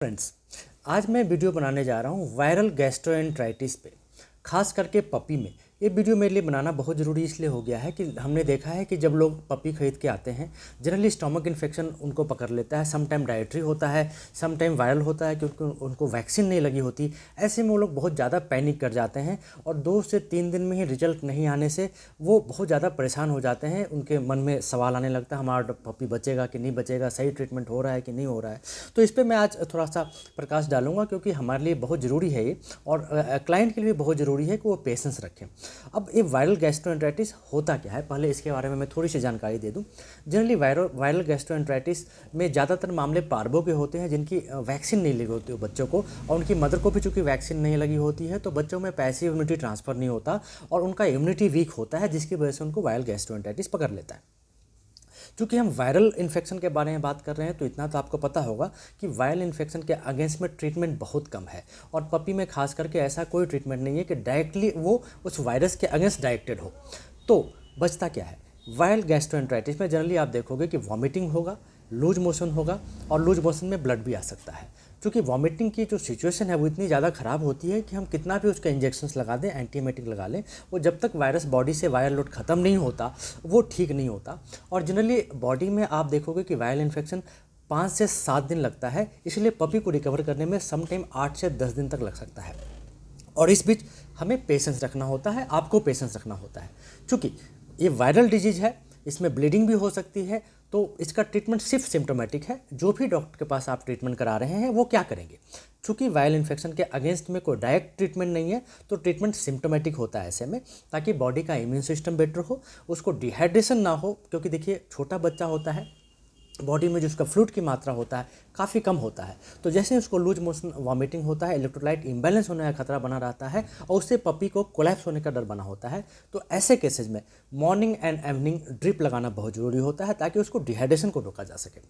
Friends, आज मैं video बनाने जा रहा हूँ वायरल गैस्ट्रोएंटराइटिस पे। खास करके पपी में ये वीडियो मेरे लिए बनाना बहुत ज़रूरी इसलिए हो गया है कि हमने देखा है कि जब लोग पपी खरीद के आते हैं जनरली स्टमक इन्फेक्शन उनको पकड़ लेता है। सम टाइम डाइटरी होता है, सम टाइम वायरल होता है क्योंकि उनको वैक्सीन नहीं लगी होती। ऐसे में वो लोग बहुत ज़्यादा पैनिक कर जाते हैं और 2 से 3 दिन में ही रिजल्ट नहीं आने से वो बहुत ज़्यादा परेशान हो जाते हैं। उनके मन में सवाल आने लगता है हमारा पपी बचेगा कि नहीं बचेगा, सही ट्रीटमेंट हो रहा है कि नहीं हो रहा है। तो इस पर मैं आज थोड़ा सा प्रकाश डालूंगा क्योंकि हमारे लिए बहुत ज़रूरी है ये और क्लाइंट के लिए भी बहुत ज़रूरी है कि वो पेशेंस रखें। अब ये वायरल गैस्ट्रोएंटराइटिस होता क्या है, पहले इसके बारे में मैं थोड़ी सी जानकारी दे दूं। जनरली वायरल गैस्ट्रोएंटराइटिस में ज़्यादातर मामले पार्वो के होते हैं जिनकी वैक्सीन नहीं लगी होती है बच्चों को, और उनकी मदर को भी चूँकि वैक्सीन नहीं लगी होती है तो बच्चों में पैसिव इम्यूनिटी ट्रांसफ़र नहीं होता और उनका इम्यूनिटी वीक होता है, जिसकी वजह से उनको वायरल गैस्ट्रोएंटराइटिस पकड़ लेता है। चूँकि हम वायरल इन्फेक्शन के बारे में बात कर रहे हैं तो इतना तो आपको पता होगा कि वायरल इन्फेक्शन के अगेंस्ट में ट्रीटमेंट बहुत कम है और पपी में खास करके ऐसा कोई ट्रीटमेंट नहीं है कि डायरेक्टली वो उस वायरस के अगेंस्ट डायरेक्टेड हो। तो बचता क्या है वायरल गैस्ट्रोएंटराइटिस में? जनरली आप देखोगे कि वॉमिटिंग होगा, लूज मोशन होगा और लूज मोशन में ब्लड भी आ सकता है। क्योंकि वॉमिटिंग की जो सिचुएशन है वो इतनी ज़्यादा ख़राब होती है कि हम कितना भी उसका इंजेक्शंस लगा दें, एंटीबायोटिक लगा लें, वो जब तक वायरस बॉडी से वायरल लोड ख़त्म नहीं होता वो ठीक नहीं होता। और जनरली बॉडी में आप देखोगे कि वायरल इन्फेक्शन 5 से 7 दिन लगता है, इसलिए पपी को रिकवर करने में सम टाइम 8 से 10 दिन तक लग सकता है। और इस बीच हमें पेशेंस रखना होता है, आपको पेशेंस रखना होता है। चूँकि ये वायरल डिजीज़ है, इसमें ब्लीडिंग भी हो सकती है, तो इसका ट्रीटमेंट सिर्फ सिम्टोमेटिक है। जो भी डॉक्टर के पास आप ट्रीटमेंट करा रहे हैं वो क्या करेंगे, चूँकि वायरल इन्फेक्शन के अगेंस्ट में कोई डायरेक्ट ट्रीटमेंट नहीं है तो ट्रीटमेंट सिम्टोमेटिक होता है ऐसे में, ताकि बॉडी का इम्यून सिस्टम बेटर हो, उसको डिहाइड्रेशन ना हो। क्योंकि देखिए छोटा बच्चा होता है, बॉडी में जो उसका फ्लूइड की मात्रा होता है काफ़ी कम होता है, तो जैसे उसको लूज मोशन वॉमिटिंग होता है, इलेक्ट्रोलाइट इम्बैलेंस होने का खतरा बना रहता है और उससे पपी को कोलैप्स होने का डर बना होता है। तो ऐसे केसेस में मॉर्निंग एंड इवनिंग ड्रिप लगाना बहुत ज़रूरी होता है ताकि उसको डिहाइड्रेशन को रोका जा सके।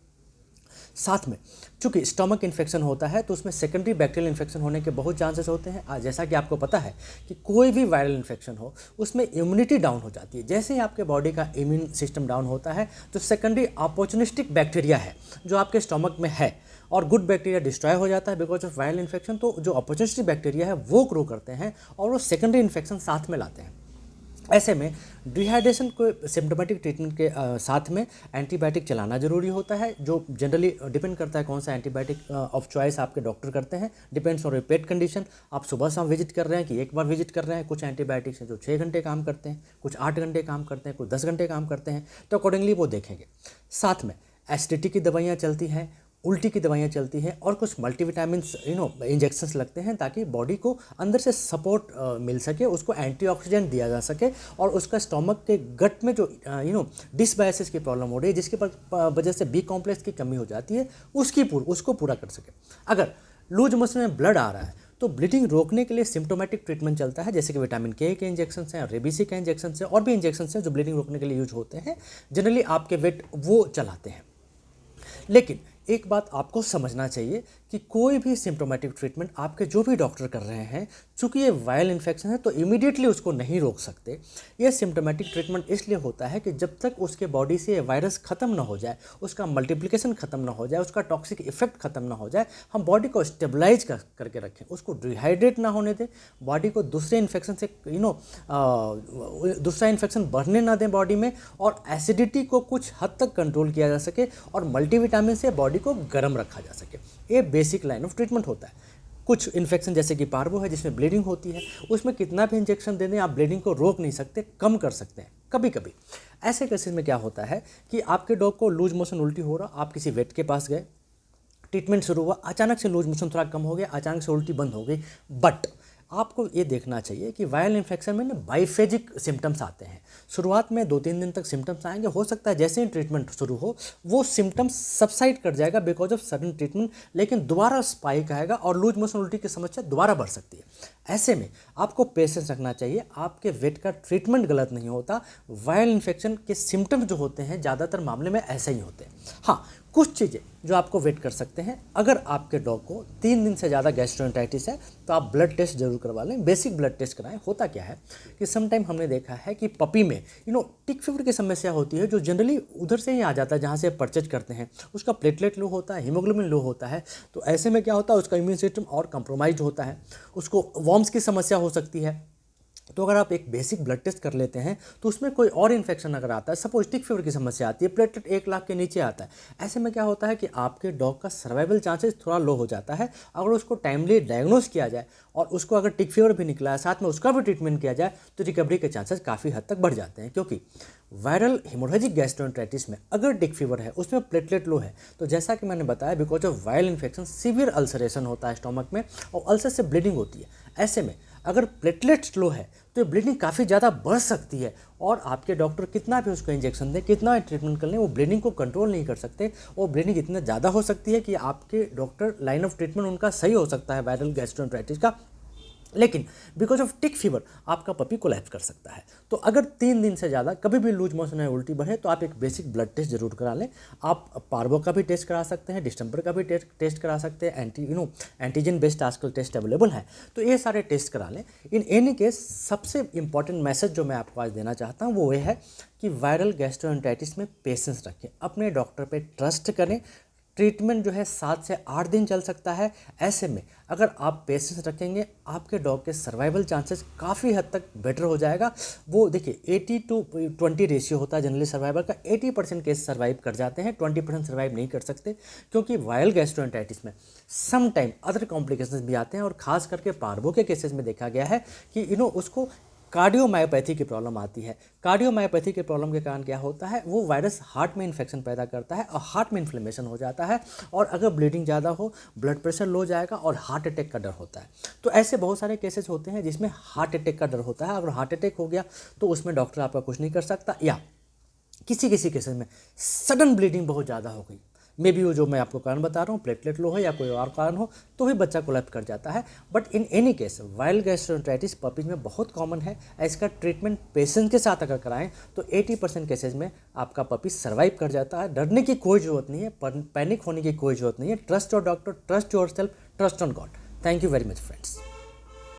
साथ में चूँकि स्टमक इन्फेक्शन होता है तो उसमें सेकेंडरी बैक्टीरियल इन्फेक्शन होने के बहुत चांसेस होते हैं। जैसा कि आपको पता है कि कोई भी वायरल इन्फेक्शन हो उसमें इम्यूनिटी डाउन हो जाती है। जैसे ही आपके बॉडी का इम्यून सिस्टम डाउन होता है तो सेकेंडरी अपॉर्चुनिस्टिक बैक्टीरिया है जो आपके स्टमक में है और गुड बैक्टीरिया डिस्ट्रॉय हो जाता है बिकॉज ऑफ वायरल इन्फेक्शन। तो जो अपॉर्चुनिस्टिक बैक्टीरिया है वो ग्रो करते हैं और वो सेकेंडरी इन्फेक्शन साथ में लाते हैं। ऐसे में डिहाइड्रेशन को सिम्टोमेटिक ट्रीटमेंट के साथ में एंटीबायोटिक चलाना ज़रूरी होता है, जो जनरली डिपेंड करता है कौन सा एंटीबायोटिक ऑफ चॉइस आपके डॉक्टर करते हैं। Depends on your pet condition. आप सुबह शाम विजिट कर रहे हैं कि एक बार विजिट कर रहे हैं। कुछ एंटीबायोटिक्स हैं जो 6 घंटे काम करते हैं, कुछ 8 घंटे काम करते हैं, कुछ 10 घंटे काम करते हैं, तो अकॉर्डिंगली वो देखेंगे। साथ में एसिडिटी की दवाइयाँ चलती हैं, उल्टी की दवाइयाँ चलती हैं और कुछ मल्टीविटामिन्स इंजेक्शंस लगते हैं ताकि बॉडी को अंदर से सपोर्ट मिल सके, उसको एंटीऑक्सीडेंट दिया जा सके और उसका स्टमक के गट में जो डिसबायोसिस की प्रॉब्लम हो रही है जिसके वजह से बी कॉम्प्लेक्स की कमी हो जाती है उसको पूरा कर सके। अगर लूज मोशन में ब्लड आ रहा है तो ब्लीडिंग रोकने के लिए सिम्टोमेटिक ट्रीटमेंट चलता है, जैसे कि विटामिन के इंजेक्शन हैं, रेबीसी के इंजेक्शन हैं और भी इंजेक्शन हैं जो ब्लीडिंग रोकने के लिए यूज होते हैं। जनरली आपके वेट वो चलाते हैं। लेकिन एक बात आपको समझना चाहिए कि कोई भी सिम्टोमेटिक ट्रीटमेंट आपके जो भी डॉक्टर कर रहे हैं, चूँकि ये वायरल इन्फेक्शन है तो इमीडिएटली उसको नहीं रोक सकते। ये सिम्टोमेटिक ट्रीटमेंट इसलिए होता है कि जब तक उसके बॉडी से ये वायरस ख़त्म ना हो जाए, उसका मल्टीप्लिकेशन ख़त्म ना हो जाए, उसका टॉक्सिक इफेक्ट ख़त्म ना हो जाए, हम बॉडी को स्टेबलाइज करके रखें, उसको डिहाइड्रेट ना होने दें, बॉडी को दूसरे इन्फेक्शन से दूसरा इन्फेक्शन बढ़ने ना दें बॉडी में, और एसिडिटी को कुछ हद तक कंट्रोल किया जा सके और मल्टीविटामिन से बॉडी को गर्म रखा जा सके। ये बेसिक लाइन ऑफ ट्रीटमेंट होता है। कुछ इन्फेक्शन जैसे कि पार्वो है जिसमें ब्लीडिंग होती है, उसमें कितना भी इंजेक्शन दे दें आप ब्लीडिंग को रोक नहीं सकते, कम कर सकते हैं कभी कभी। ऐसे केसेस में क्या होता है कि आपके डॉग को लूज मोशन उल्टी हो रहा, आप किसी वेट के पास गए, ट्रीटमेंट शुरू हुआ, अचानक से लूज मोशन थोड़ा कम हो गया, अचानक से उल्टी बंद हो गई। बट आपको ये देखना चाहिए कि वायरल इन्फेक्शन में ना बाइफेजिक सिम्टम्स आते हैं। शुरुआत में 2-3 दिन तक सिम्टम्स आएंगे, हो सकता है जैसे ही ट्रीटमेंट शुरू हो वो सिम्टम्स सबसाइड कर जाएगा बिकॉज ऑफ सडन ट्रीटमेंट, लेकिन दोबारा स्पाइक आएगा और लूज मोशन उल्टी की समस्या दोबारा बढ़ सकती है। ऐसे में आपको पेशेंस रखना चाहिए, आपके वेट का ट्रीटमेंट गलत नहीं होता। वायरल इन्फेक्शन के सिम्टम्स जो होते हैं ज़्यादातर मामले में ऐसे ही होते हैं। हाँ, कुछ चीज़ें जो आपको वेट कर सकते हैं, अगर आपके डॉग को 3 दिन से ज़्यादा गैस्ट्रोएंटेराइटिस है तो आप ब्लड टेस्ट जरूर करवा लें, बेसिक ब्लड टेस्ट कराएं। होता क्या है कि समटाइम हमने देखा है कि पपी में टिक फीवर की समस्या होती है, जो जनरली उधर से ही आ जाता है जहाँ से परचेज करते हैं। उसका प्लेटलेट लो होता है, हीमोग्लोबिन लो होता है, तो ऐसे में क्या होता है, उसका इम्यून सिस्टम और कंप्रोमाइज होता है, उसको वॉर्म्स की समस्या हो सकती है। तो अगर आप एक बेसिक ब्लड टेस्ट कर लेते हैं तो उसमें कोई और इन्फेक्शन अगर आता है, सपोज टिक फीवर की समस्या आती है, प्लेटलेट 1 लाख के नीचे आता है, ऐसे में क्या होता है कि आपके डॉग का सर्वाइवल चांसेस थोड़ा लो हो जाता है। अगर उसको टाइमली डायग्नोज किया जाए और उसको अगर टिक फीवर भी निकला है साथ में उसका भी ट्रीटमेंट किया जाए तो रिकवरी के चांसेस काफ़ी हद तक बढ़ जाते हैं। क्योंकि वायरल हेमोरेजिक गैस्ट्रोएंटेराइटिस में अगर टिक फीवर है, उसमें प्लेटलेट लो है, तो जैसा कि मैंने बताया, because of viral infection severe ulceration होता है स्टोमक में और अल्सर से ब्लीडिंग होती है। ऐसे में अगर प्लेटलेट्स लो है तो ये ब्लीडिंग काफ़ी ज़्यादा बढ़ सकती है और आपके डॉक्टर कितना भी उसको इंजेक्शन दें, कितना भी ट्रीटमेंट कर लें, वो ब्लीडिंग को कंट्रोल नहीं कर सकते। और ब्लीडिंग इतना ज़्यादा हो सकती है कि आपके डॉक्टर लाइन ऑफ ट्रीटमेंट उनका सही हो सकता है वायरल गैस्ट्रोएंटेराइटिस का, लेकिन बिकॉज ऑफ टिक फीवर आपका पपी कोलैप्स कर सकता है। तो अगर 3 दिन से ज़्यादा कभी भी लूज मोशन या उल्टी बढ़े तो आप एक बेसिक ब्लड टेस्ट जरूर करा लें। आप पार्वो का भी टेस्ट करा सकते हैं, डिस्टेंपर का भी टेस्ट करा सकते हैं, एंटीजन बेस्ड आजकल टेस्ट अवेलेबल है, तो ये सारे टेस्ट करा लें। इन एनी केस सबसे इंपॉर्टेंट मैसेज जो मैं आपको आज देना चाहता हूँ वो ये है कि वायरल गैस्ट्रोएंटेराइटिस में पेशेंस रखें, अपने डॉक्टर पे ट्रस्ट करें। ट्रीटमेंट जो है 7 से 8 दिन चल सकता है। ऐसे में अगर आप पेशेंस रखेंगे, आपके डॉग के सर्वाइवल चांसेस काफ़ी हद तक बेटर हो जाएगा। वो देखिए 80-20 रेशियो होता है जनरली सर्वाइवल का, 80% केस सर्वाइव कर जाते हैं, 20% सर्वाइव नहीं कर सकते, क्योंकि वायरल गैस्ट्रोएंटेराइटिस में सम टाइम अदर कॉम्प्लिकेशंस भी आते हैं। और खास करके पार्वो के केसेस में देखा गया है कि उसको कार्डियोमायोपैथी की प्रॉब्लम आती है। कार्डियोमायोपैथी के प्रॉब्लम के कारण क्या होता है, वो वायरस हार्ट में इन्फेक्शन पैदा करता है और हार्ट में इन्फ्लेमेशन हो जाता है, और अगर ब्लीडिंग ज़्यादा हो, ब्लड प्रेशर लो जाएगा और हार्ट अटैक का डर होता है। तो ऐसे बहुत सारे केसेस होते हैं जिसमें हार्ट अटैक का डर होता है। अगर हार्ट अटैक हो गया तो उसमें डॉक्टर आपका कुछ नहीं कर सकता, या किसी किसी केसेस में सडन ब्लीडिंग बहुत ज़्यादा हो गई, मे बी वो जो मैं आपको कारण बता रहा हूँ, प्लेटलेट लो हो या कोई और कारण हो, तो भी बच्चा कोलैप्स कर जाता है। But in any case viral gastroenteritis puppies में बहुत कॉमन है। इसका ट्रीटमेंट पेशेंस के साथ अगर कराएं तो 80% केसेज में आपका पपी सर्वाइव कर जाता है। डरने की कोई ज़रूरत नहीं है, पैनिक होने की कोई ज़रूरत नहीं है। Trust your doctor, trust your self, trust on God. Thank you very much friends.